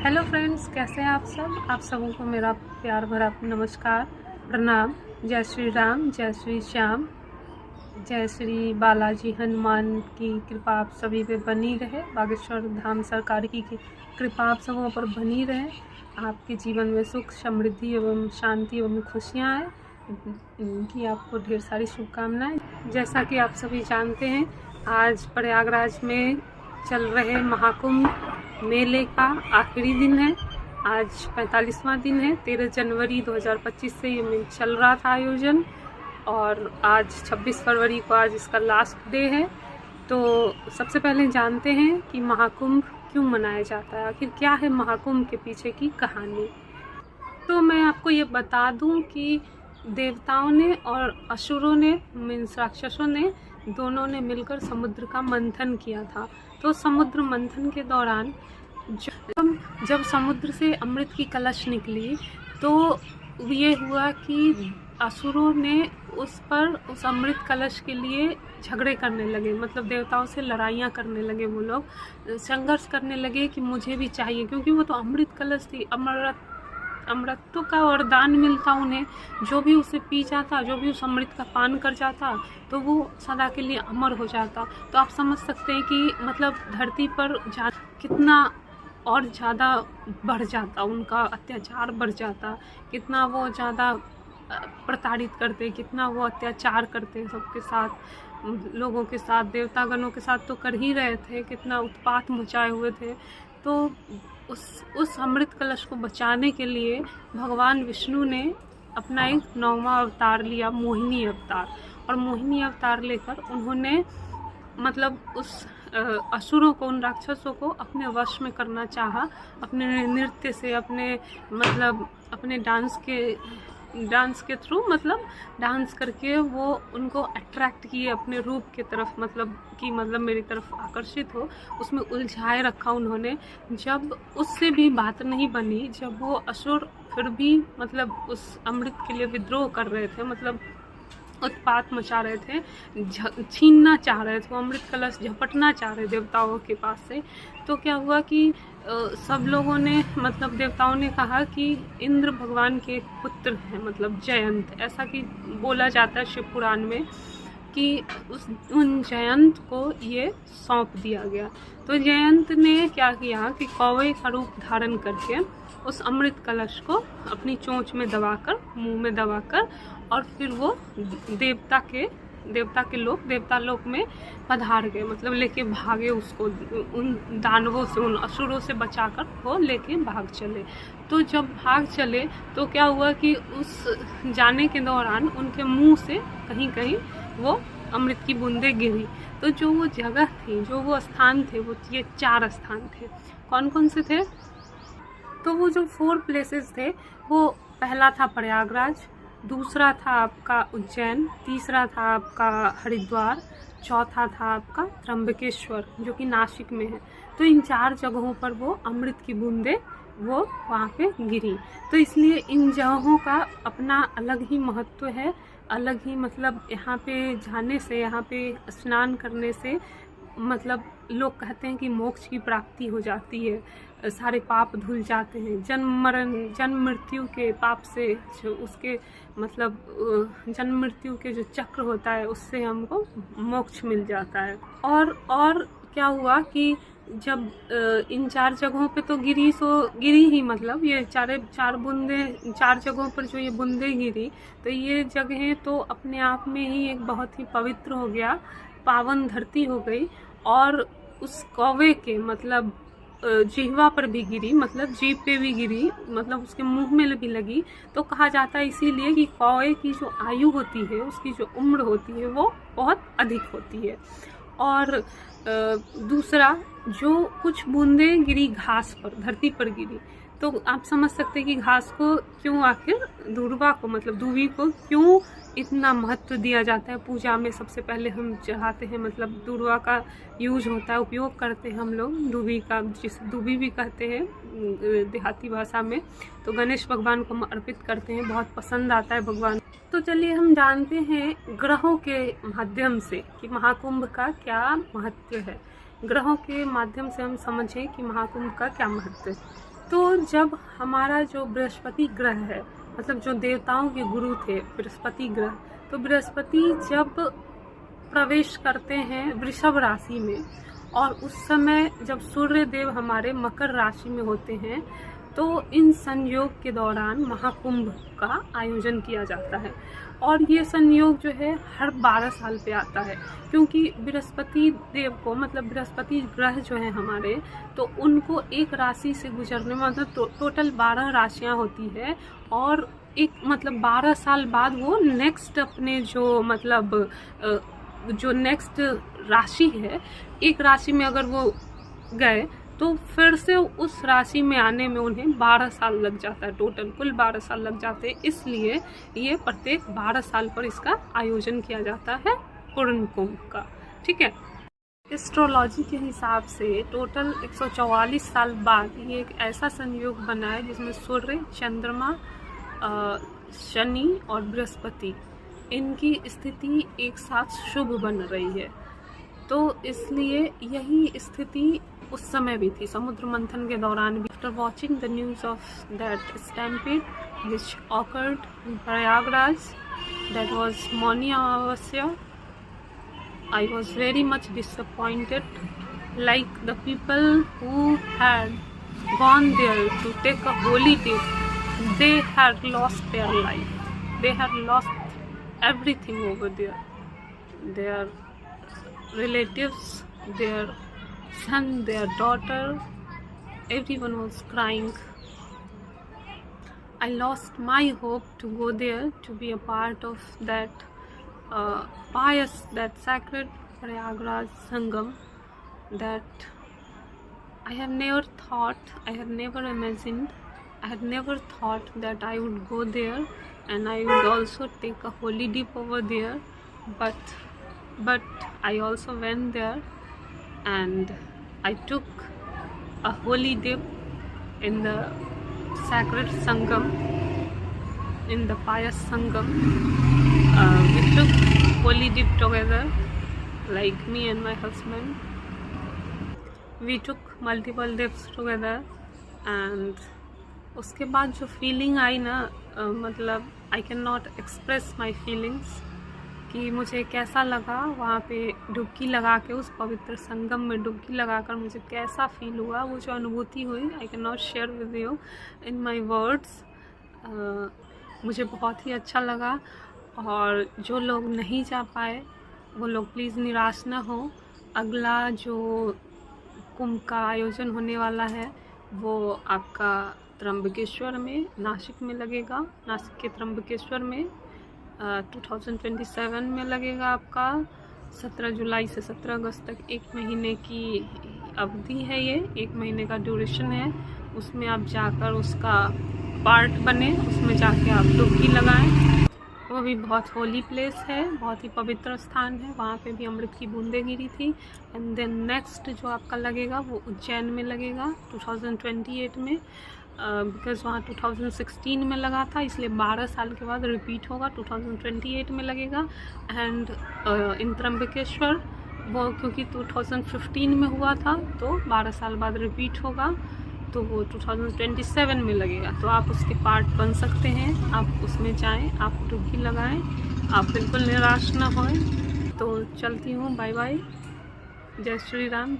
Hello friends, कैसे हैं आप सब। आप सबों को मेरा प्यार भरा नमस्कार, प्रणाम। जय श्री राम, जय श्री श्याम, जय श्री बालाजी हनुमान की कृपा आप सभी पे बनी रहे। बागेश्वर धाम सरकार की कृपा आप सबों पर बनी रहे। आपके जीवन में सुख, समृद्धि एवं शांति एवं खुशियाँ आए, इनकी आपको ढेर सारी शुभकामनाएं। जैसा कि आप सभी जानते हैं, आज प्रयागराज में चल रहे महाकुंभ मेले का आखिरी दिन है। आज 45वां दिन है। 13 जनवरी 2025 से ये चल रहा था आयोजन, और आज 26 फरवरी को आज इसका लास्ट डे है। तो सबसे पहले जानते हैं कि महाकुंभ क्यों मनाया जाता है, आखिर क्या है महाकुंभ के पीछे की कहानी। तो मैं आपको ये बता दूं कि देवताओं ने और असुरों ने, मीन्स राक्षसों ने, दोनों ने मिलकर समुद्र का मंथन किया था। तो समुद्र मंथन के दौरान जब समुद्र से अमृत की कलश निकली, तो ये हुआ कि असुरों ने उस अमृत कलश के लिए झगड़े करने लगे, मतलब देवताओं से लड़ाइयाँ करने लगे। वो लोग संघर्ष करने लगे कि मुझे भी चाहिए, क्योंकि वो तो अमृत कलश थी। अमृत का वरदान मिलता उन्हें। जो भी उसे पी जाता, जो भी उस अमृत का पान कर जाता, तो वो सदा के लिए अमर हो जाता। तो आप समझ सकते हैं कि मतलब धरती पर कितना और ज़्यादा बढ़ जाता, उनका अत्याचार बढ़ जाता, कितना वो ज़्यादा प्रताड़ित करते, कितना वो अत्याचार करते सबके साथ, लोगों के साथ, देवतागणों के साथ तो कर ही रहे थे, कितना उत्पात मचाए हुए थे। तो उस अमृत कलश को बचाने के लिए भगवान विष्णु ने अपना एक 9वां अवतार लिया, मोहिनी अवतार। और मोहिनी अवतार लेकर उन्होंने मतलब उस असुरों को, उन राक्षसों को अपने वश में करना चाहा, अपने नृत्य से, अपने डांस के थ्रू, मतलब डांस करके वो उनको अट्रैक्ट किए अपने रूप के तरफ, मतलब मेरी तरफ आकर्षित हो, उसमें उलझाए रखा उन्होंने। जब उससे भी बात नहीं बनी, जब वो असुर फिर भी मतलब उस अमृत के लिए विद्रोह कर रहे थे, मतलब उत्पात मचा रहे थे, छीनना चाह रहे थे, वो अमृत कलश झपटना चाह रहे देवताओं के पास से, तो क्या हुआ कि सब लोगों ने, मतलब देवताओं ने कहा कि इंद्र भगवान के एक पुत्र हैं, मतलब जयंत, ऐसा कि बोला जाता है शिव पुराण में, कि उन जयंत को ये सौंप दिया गया। तो जयंत ने क्या किया कि कौवे का रूप धारण करके उस अमृत कलश को अपनी चोंच में दबाकर, मुंह में दबाकर, और फिर वो देवता लोक में पधार गए, मतलब लेके भागे उसको, उन दानवों से, उन असुरों से बचाकर वो लेके भाग चले। तो जब भाग चले तो क्या हुआ कि उस जाने के दौरान उनके मुंह से कहीं कहीं वो अमृत की बूंदें गिरी। तो जो वो जगह थी, जो वो स्थान थे, वो ये 4 स्थान थे। कौन कौन से थे? तो वो जो 4 प्लेसेस थे, वो पहला था प्रयागराज, दूसरा था आपका उज्जैन, तीसरा था आपका हरिद्वार, चौथा था आपका त्र्यंबकेश्वर, जो कि नासिक में है। तो इन 4 जगहों पर वो अमृत की बूंदें वो वहाँ पे गिरी। तो इसलिए इन जगहों का अपना अलग ही महत्व है, अलग ही, मतलब यहाँ पे जाने से, यहाँ पे स्नान करने से, मतलब लोग कहते हैं कि मोक्ष की प्राप्ति हो जाती है, सारे पाप धुल जाते हैं, जन्म मृत्यु के पाप से, उसके मतलब जन्म मृत्यु के जो चक्र होता है, उससे हमको मोक्ष मिल जाता है। और क्या हुआ कि जब इन 4 जगहों पे तो गिरी ही, मतलब ये 4 बूंदें, 4 जगहों पर जो ये बूंदें गिरी, तो ये जगहें तो अपने आप में ही एक बहुत ही पवित्र हो गया, पावन धरती हो गई। और उस कौवे के मतलब जिह्वा पर भी गिरी, मतलब जीभ पे भी गिरी, मतलब उसके मुंह में भी लगी। तो कहा जाता है इसीलिए कि कौवे की जो आयु होती है, उसकी जो उम्र होती है, वो बहुत अधिक होती है। और दूसरा, जो कुछ बूंदें गिरी घास पर, धरती पर गिरी, तो आप समझ सकते हैं कि घास को क्यों, आखिर दूर्वा को, मतलब दूबी को क्यों इतना महत्व दिया जाता है पूजा में। सबसे पहले हम चढ़ाते हैं, मतलब दूर्वा का यूज होता है, उपयोग करते हैं हम लोग दूबी का, जिसे दूबी भी कहते हैं देहाती भाषा में। तो गणेश भगवान को अर्पित करते हैं, बहुत पसंद आता है भगवान। तो चलिए हम जानते हैं ग्रहों के माध्यम से कि महाकुंभ का क्या महत्व है। ग्रहों के माध्यम से हम समझें कि महाकुंभ का क्या महत्व है। तो जब हमारा जो बृहस्पति ग्रह है, मतलब जो देवताओं के गुरु थे बृहस्पति ग्रह, तो बृहस्पति जब प्रवेश करते हैं वृषभ राशि में, और उस समय जब सूर्य देव हमारे मकर राशि में होते हैं, तो इन संयोग के दौरान महाकुंभ का आयोजन किया जाता है। और ये संयोग जो है हर 12 साल पे आता है, क्योंकि बृहस्पति देव को, मतलब बृहस्पति ग्रह जो है हमारे, तो उनको एक राशि से गुजरने में, मतलब टोटल 12 राशियां होती है, और एक मतलब 12 साल बाद वो नेक्स्ट अपने जो मतलब जो नेक्स्ट राशि है, एक राशि में अगर वो गए तो फिर से उस राशि में आने में उन्हें 12 साल लग जाता है, टोटल कुल 12 साल लग जाते हैं। इसलिए ये प्रत्येक 12 साल पर इसका आयोजन किया जाता है पूर्ण कुंभ का। ठीक है, एस्ट्रोलॉजी के हिसाब से टोटल 144 साल बाद ये एक ऐसा संयोग बना है जिसमें सूर्य, चंद्रमा, शनि और बृहस्पति, इनकी स्थिति एक साथ शुभ बन रही है। तो इसलिए यही स्थिति उस समय भी थी, समुद्र मंथन के दौरान भी। After watching the news of that stampede which occurred in Prayagraj, that was Mauni Amavasya, I was very much disappointed, like the people who had gone there to take a holy dip, they had lost their life, they had lost everything over there, their relatives, their son, their daughter, everyone was crying. I lost my hope to go there to be a part of that pious, that sacred Prayagraj Sangam, that I have never thought, I have never imagined, I had never thought that I would go there and I would also take a holy dip over there, but I also went there and I took a holy dip in the sacred Sangam, in the pious Sangam. We took holy dip together, like me and my husband. We took multiple dips together, and उसके बाद जो feeling आई ना, मतलब I cannot express my feelings, कि मुझे कैसा लगा वहाँ पे डुबकी लगा के, उस पवित्र संगम में डुबकी लगाकर मुझे कैसा फील हुआ, वो जो अनुभूति हुई, I cannot share with you in my words. मुझे बहुत ही अच्छा लगा। और जो लोग नहीं जा पाए वो लोग प्लीज़ निराश ना हो। अगला जो कुंभ का आयोजन होने वाला है वो आपका त्र्यंबकेश्वर में, नासिक में लगेगा। नासिक के त्र्यंबकेश्वर में 2027 में लगेगा आपका। 17 जुलाई से 17 अगस्त तक 1 महीने की अवधि है, ये 1 महीने का ड्यूरेशन है। उसमें आप जाकर उसका पार्ट बने, उसमें जाके आप डुबकी लगाएं। वो भी बहुत होली प्लेस है, बहुत ही पवित्र स्थान है, वहाँ पे भी अमृत की बूंदें गिरी थी। एंड देन नेक्स्ट जो आपका लगेगा वो उज्जैन में लगेगा 2028 में, बिकॉज़ वहाँ 2016 में लगा था, इसलिए 12 साल के बाद रिपीट होगा, 2028 में लगेगा। एंड इन त्र्यंबकेश्वर वो क्योंकि 2015 में हुआ था तो 12 साल बाद रिपीट होगा, तो वो 2027 में लगेगा। तो आप उसके पार्ट बन सकते हैं, आप उसमें जाएं, आप डुबकी लगाएं, आप बिल्कुल निराश ना होएं। तो चलती हूँ, बाय बाय, जय श्री राम।